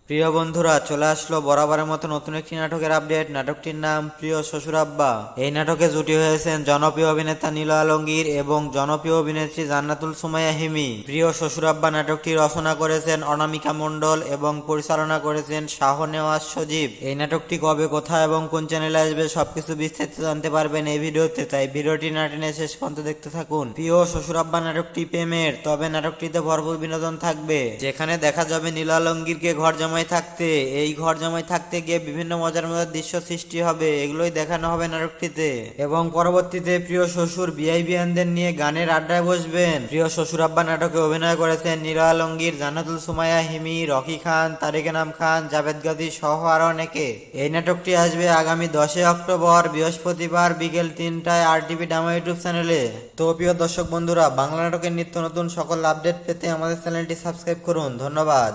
প্রিয় বন্ধুরা, চলে আসলো বরাবরের মতো নতুন একটি নাটকের আপডেট। নাটকটির নাম প্রিয় শ্বশুর আব্বা। এই নাটকে জুটি হয়েছেন জনপ্রিয় অভিনেতা নীল আলমগীর এবং জনপ্রিয় অভিনেত্রী জান্নাতুল সুমাইয়া হিমি। প্রিয় শ্বশুর আব্বা নাটকটি রচনা করেছেন অনামিকা মণ্ডল এবং পরিচালনা করেছেন শাহনেওয়াজ সজীব। এই নাটকটি কবে, কোথায় এবং কোন চ্যানেলে আসবে সবকিছু বিস্তারিত জানতে পারবেন এই ভিডিওতে, তাই ভিডিওটি না টেনে শেষ পর্যন্ত দেখতে থাকুন। প্রিয় শ্বশুর আব্বা নাটকটি প্রেমের, তবে নাটকটিতে ভরপুর বিনোদন থাকবে, যেখানে দেখা যাবে নীল আলমগীরকে ঘর জামাই থাকতে। এই ঘর জামাই থাকতে গিয়ে বিভিন্ন মজার মজার দৃশ্য সৃষ্টি হবে, এগুলোই দেখানো হবে নাটকটিতে। এবং পরবর্তীতে প্রিয় শ্বশুর বিআইবিয়ানদের নিয়ে গানের আড্ডায় বসবেন। প্রিয় শ্বশুর আব্বা নাটকে অভিনয় করেছেন নীল আলমগীর, জান্নাতুল সুমাইয়া হিমি, রকি খান, তারিক এনাম খান, জাভেদ গাজী সহ আরো অনেকে। এই নাটকটি আসবে আগামী 10 অক্টোবর বৃহস্পতিবার বিকেল 3টায় RTV ড্রামা ইউটিউব চ্যানেলে। তো প্রিয় দর্শক বন্ধুরা, বাংলা নাটকের নিত্য নতুন সকল আপডেট পেতে আমাদের চ্যানেলটি সাবস্ক্রাইব করুন। ধন্যবাদ।